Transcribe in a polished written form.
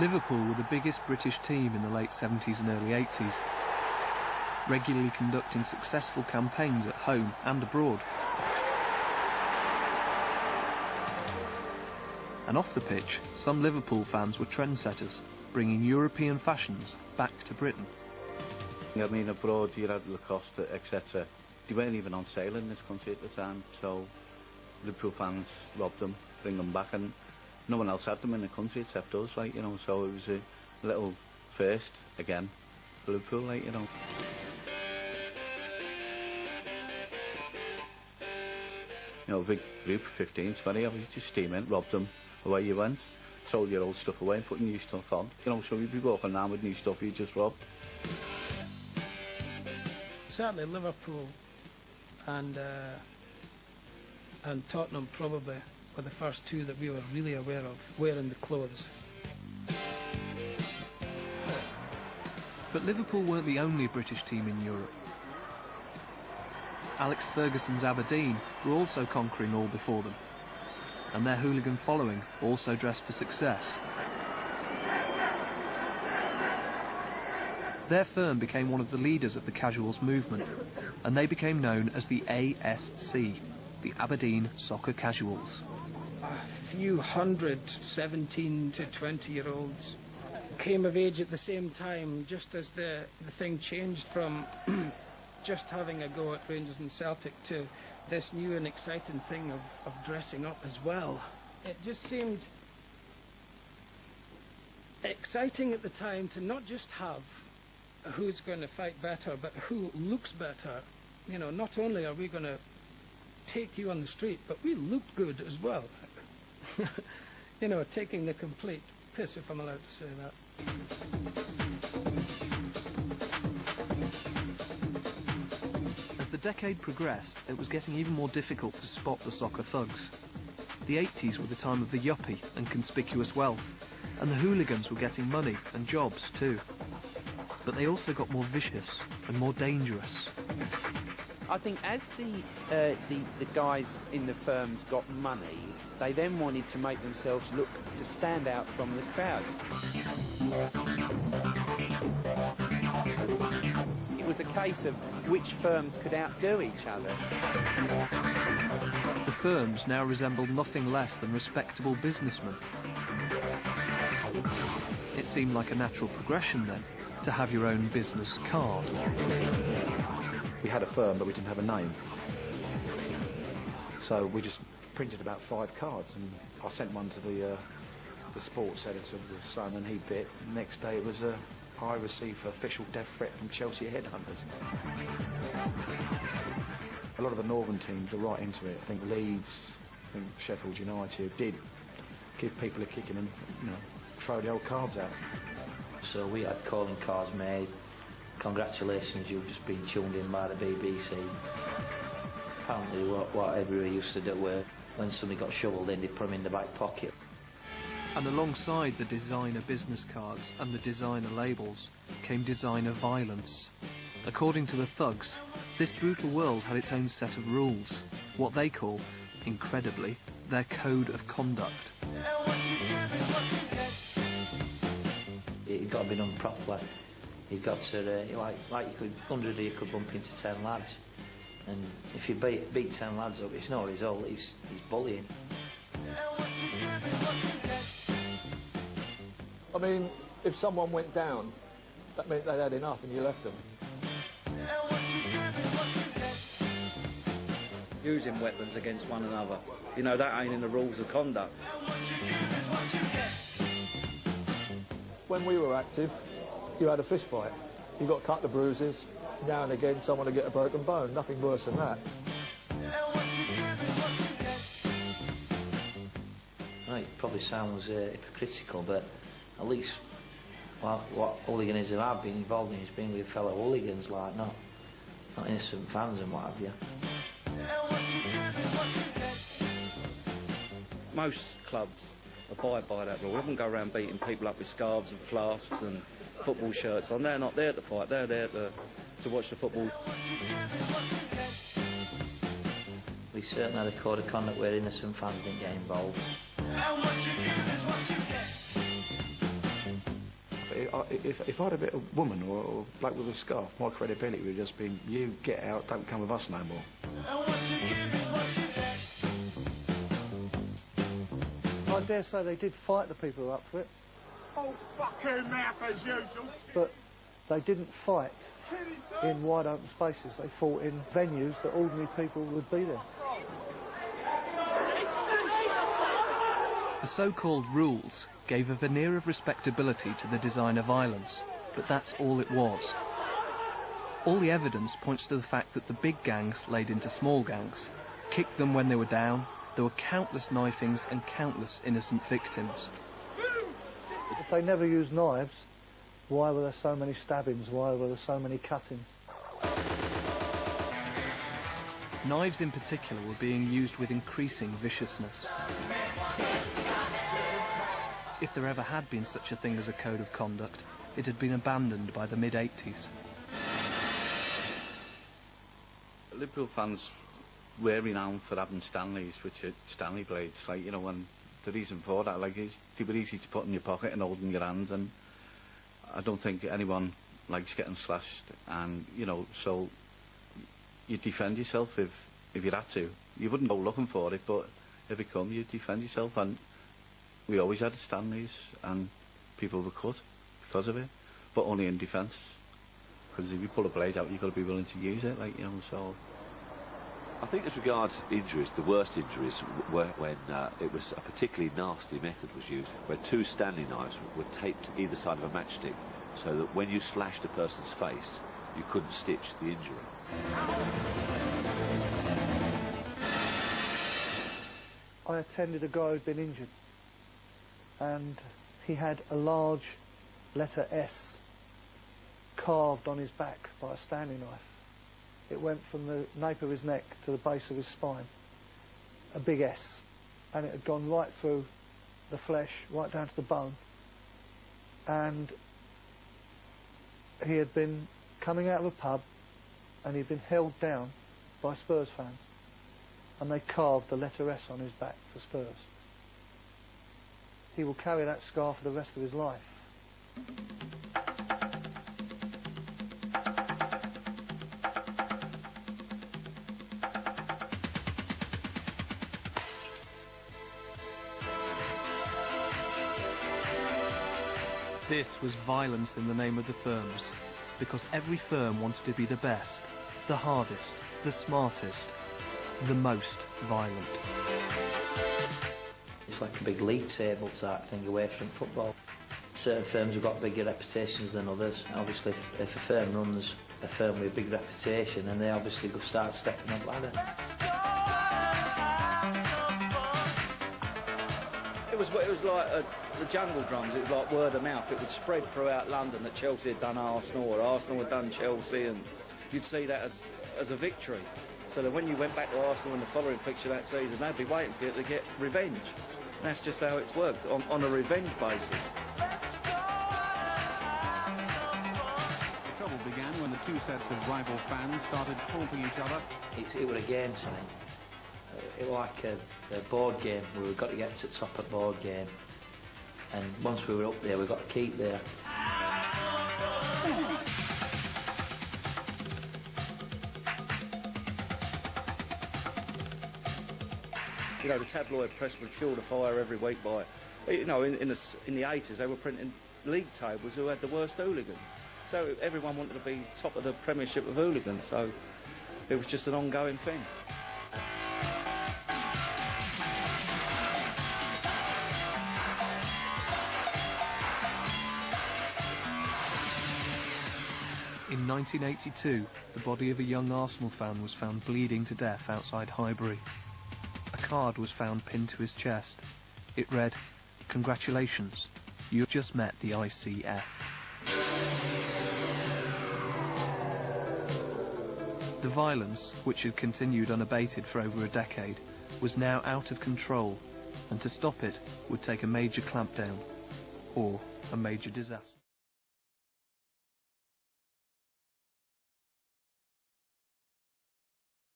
Liverpool were the biggest British team in the late 70s and early 80s, regularly conducting successful campaigns at home and abroad. And off the pitch, some Liverpool fans were trendsetters, bringing European fashions back to Britain. I mean, abroad you had Lacoste, etc. They weren't even on sale in this country at the time, so Liverpool fans robbed them, bring them back, and no one else had them in the country except us, like, you know, so it was a little first, again, for Liverpool, like, you know. You know, a big group, 15, 20, you just steam in, robbed them, away you went, throw your old stuff away and put new stuff on. You know, so you'd be walking around with new stuff you just robbed. Certainly Liverpool and Tottenham probably were the first two that we were really aware of wearing the clothes. But Liverpool weren't the only British team in Europe. Alex Ferguson's Aberdeen were also conquering all before them, and their hooligan following also dressed for success. Their firm became one of the leaders of the casuals movement, and they became known as the ASC, the Aberdeen Soccer Casuals. A few hundred 17 to 20-year-olds came of age at the same time, just as the thing changed from just having a go at Rangers and Celtic to this new and exciting thing of dressing up as well. It just seemed exciting at the time to not just have who's going to fight better, but who looks better. You know, not only are we going to take you on the street, but we look good as well. You know, taking the complete piss, if I'm allowed to say that. As the decade progressed, it was getting even more difficult to spot the soccer thugs. The 80s were the time of the yuppie and conspicuous wealth, and the hooligans were getting money and jobs too. But they also got more vicious and more dangerous. I think as the guys in the firms got money, they then wanted to make themselves look to stand out from the crowd. It was a case of which firms could outdo each other. The firms now resembled nothing less than respectable businessmen. It seemed like a natural progression then, to have your own business card. We had a firm, but we didn't have a name. So we just printed about 5 cards, and I sent one to the sports editor of the Sun, and he bit. The next day it was I received official death threat from Chelsea headhunters. A lot of the northern teams were right into it. I think Leeds, I think Sheffield United did give people a kicking and, you know, throw the old cards out. So we had calling cards made. Congratulations, you've just been tuned in by the BBC. Apparently what everybody used to do were, when somebody got shoveled in, they'd put them in the back pocket. And alongside the designer business cards and the designer labels came designer violence. According to the thugs, this brutal world had its own set of rules, what they call, incredibly, their code of conduct. It got to be done properly. You've got to, like you could, 100 of you could bump into 10 lads. And if you beat 10 lads up, it's no result, he's bullying. I mean, if someone went down, that meant they'd had enough and you left them. Using weapons against one another. You know, that ain't in the rules of conduct. When we were active, you had a fist fight. You got cut to bruises. Now and again, someone would get a broken bone. Nothing worse than that. Right, it probably sounds hypocritical, but at least what hooliganism I've been involved in is being with fellow hooligans, like not innocent fans and what have you. Most clubs abide by that rule. They wouldn't go around beating people up with scarves and flasks and football shirts on. They're not there to fight, they're there to watch the football. We certainly had a code of conduct where innocent fans didn't get involved. if I'd have been a woman or a bloke with a scarf, my credibility would have just been, you get out, don't come with us no more. I dare say they did fight the people who were up for it. Oh, fuck your mouth as usual. But they didn't fight in wide open spaces. They fought in venues that ordinary people would be there. The so-called rules gave a veneer of respectability to the design of violence, but that's all it was. All the evidence points to the fact that the big gangs laid into small gangs, kicked them when they were down. There were countless knifings and countless innocent victims. If they never used knives, why were there so many stabbings? Why were there so many cuttings? Knives in particular were being used with increasing viciousness. If there ever had been such a thing as a code of conduct, it had been abandoned by the mid-80s. Liverpool fans were renowned for having Stanleys, which are Stanley blades, like, you know, and the reason for that, like, is they were easy to put in your pocket and hold in your hand, and I don't think anyone likes getting slashed, and, you know, so you defend yourself if you had to. You wouldn't go looking for it, but if it come, you defend yourself, and we always had Stanleys, and people were cut because of it, but only in defence, because if you pull a blade out, you've got to be willing to use it, like, you know, so... I think as regards injuries, the worst injuries were when it was a particularly nasty method was used, where two Stanley knives were taped either side of a matchstick, so that when you slashed a person's face, you couldn't stitch the injury. I attended a guy who'd been injured, and he had a large letter S carved on his back by a Stanley knife. It went from the nape of his neck to the base of his spine, a big S, and it had gone right through the flesh, right down to the bone, and he had been coming out of a pub and he'd been held down by Spurs fans, and they carved the letter S on his back for Spurs. He will carry that scar for the rest of his life. This was violence in the name of the firms, because every firm wanted to be the best, the hardest, the smartest, the most violent. It's like a big league table type thing away from football. Certain firms have got bigger reputations than others. Obviously, if a firm runs a firm with a big reputation, and they obviously go start stepping up ladder. It was like the jungle drums. It was like word of mouth. It would spread throughout London that Chelsea had done Arsenal, or Arsenal had done Chelsea, and you'd see that as a victory. So that when you went back to Arsenal in the following fixture that season, they'd be waiting for you to get revenge. And that's just how it's worked, on a revenge basis. The trouble began when the two sets of rival fans started taunting each other. It was a game time. It was like a board game. We got to get to the top of the board game, and once we were up there, we got to keep there. You know, the tabloid press would fuel the fire every week by, you know, in the 80s they were printing league tables who had the worst hooligans. So everyone wanted to be top of the Premiership of hooligans. So it was just an ongoing thing. In 1982, the body of a young Arsenal fan was found bleeding to death outside Highbury. A card was found pinned to his chest. It read, "Congratulations, you've just met the ICF." The violence, which had continued unabated for over a decade, was now out of control, and to stop it would take a major clampdown, or a major disaster.